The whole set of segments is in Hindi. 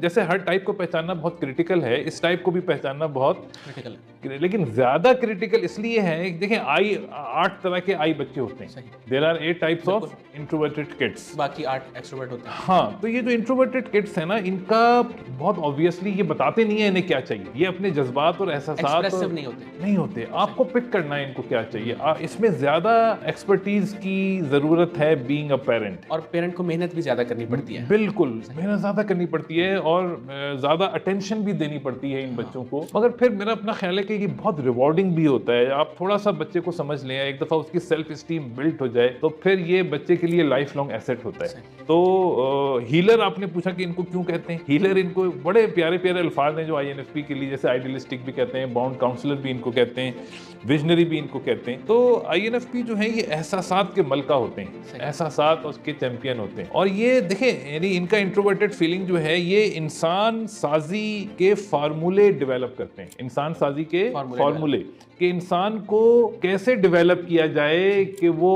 जैसे हर टाइप को पहचानना बहुत क्रिटिकल है, इस टाइप को भी पहचानना बहुत क्रिटिकल है, लेकिन ज्यादा क्रिटिकल इसलिए है, देखें आई 8 तरह के आई बच्चे होते हैं, there are 8 types of introverted kids, बाकी 8 एक्सट्रोवर्ट होते हैं। हाँ, तो ये जो इंट्रोवर्टेड किड्स है ना, इनका बहुत ऑब्वियसली ये बताते नहीं है इन्हें क्या चाहिए, ये अपने जज्बात और एहसासात एक्सप्रेसिव नहीं होते। आपको पिक करना है इनको क्या चाहिए, इसमें ज्यादा एक्सपर्टीज की जरूरत है बीइंग अ पेरेंट, और पेरेंट को मेहनत भी ज्यादा करनी पड़ती है। बिल्कुल मेहनत ज्यादा करनी पड़ती है और ज्यादा अटेंशन भी देनी पड़ती है इन बच्चों को, मगर फिर मेरा अपना ख्याल है कि ये बहुत रिवॉर्डिंग भी होता है। आप थोड़ा सा बच्चे को समझ लें, एक दफा उसकी सेल्फ स्टीम बिल्ट हो जाए तो फिर ये बच्चे के लिए लाइफ लॉन्ग एसेट होता है। तो हीलर आपने पूछा कि इनको क्यों कहते हैं हीलर, इनको बड़े प्यारे प्यारे अल्फाज हैं जो INFP के लिए, जैसे आइडियलिस्टिक भी कहते हैं, बाउंड काउंसलर भी इनको कहते हैं, विजनरी भी इनको कहते हैं। तो INFP जो है ये एहसासात के मलका होते हैं, एहसासात उसके चैंपियन होते हैं। और ये देखें, यानी इनका इंट्रोवर्टेड फीलिंग जो है ये इंसान साजी के फार्मूले डेवलप करते हैं, इंसान साजी के फार्मूले कि इंसान को कैसे डेवलप किया जाए कि वो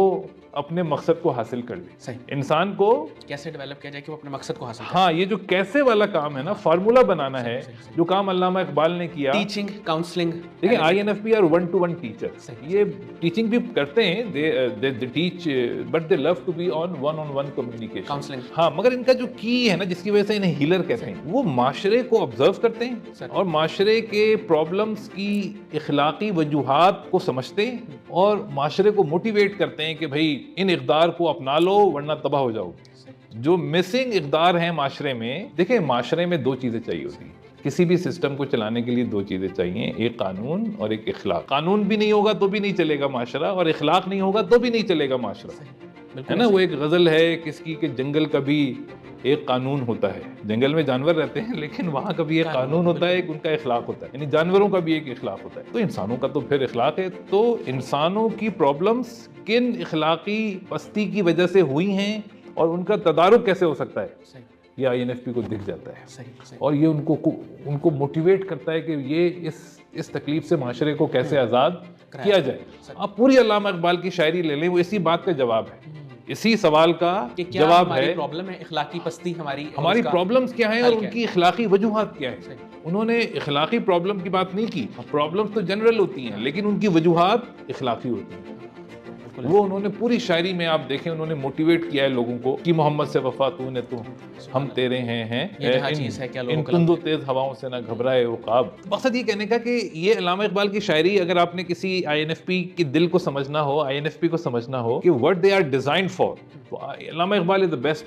अपने मकसद को हासिल कर ले। सही। इंसान को कैसे डेवलप किया जाए कि वो अपने मकसद को हासिल करे। हाँ, ये जो कैसे वाला काम है ना, फार्मूला बनाना है, जो काम अल्लामा इकबाल ने किया, टीचिंग, काउंसलिंग। देखिए INFP आर 1-to-1 टीचर, ये टीचिंग भी करते हैं, they teach but they love to be on 1-on-1 communication, counselling. हाँ, मगर इनका जो की है ना, जिसकी वजह से इन्हें हीलर कहते हैं, वो माशरे को ऑब्जर्व करते हैं और माशरे के प्रॉब्लम्स की इखलाकी वजूहात को समझते हैं और माशरे को मोटिवेट करते हैं कि भाई इन इक़दार को अपना लो वरना तबाह हो जाओगे। जो मिसिंग इक़दार हैं माशरे में, देखिए माशरे में 2 चीज़ें चाहिए होती हैं, किसी भी सिस्टम को चलाने के लिए 2 चीज़ें चाहिए, एक कानून और एक इखलाक। कानून भी नहीं होगा तो भी नहीं चलेगा माशरा, और इखलाक नहीं होगा तो भी नहीं चलेगा माशरा, है ना। वो एक गज़ल है किसकी कि जंगल का भी एक कानून होता है, जंगल में जानवर रहते हैं लेकिन वहाँ का भी एक कानून होता है, एक उनका इखलाक होता है, यानी जानवरों का भी एक इखलाक होता है, तो इंसानों का तो फिर इखलाक है। तो इंसानों की प्रॉब्लम्स किन इखलाकी पस्ती की वजह से हुई हैं और उनका तदारुक कैसे हो सकता है, ये INFP को दिख जाता है और ये उनको मोटिवेट करता है कि ये इस तकलीफ से माशरे को कैसे आज़ाद किया जाए। आप पूरी अल्लामा इकबाल की शायरी ले लें, वो इसी बात का जवाब है, इसी सवाल का जवाब है। प्रॉब्लम है इखलाकी पस्ती, हमारी प्रॉब्लम्स क्या हैं और उनकी इखलाकी वजूहात क्या है। उन्होंने इखलाकी प्रॉब्लम की बात नहीं की, प्रॉब्लम्स तो जनरल होती हैं लेकिन उनकी वजूहात इखलाकी होती हैं। वो उन्होंने पूरी शायरी में आप देखें, उन्होंने मोटिवेट किया है लोगों को कि मोहम्मद से वफा तूने तो हम तेरे हैं इन तुंदो तेज हवाओं से ना घबराए उकाब। मकसद ये कहने का कि ये अल्लामा इकबाल की शायरी, अगर आपने किसी INFP के दिल को समझना हो, INFP को समझना हो कि what they are designed for, तो Allama Iqbal is the best.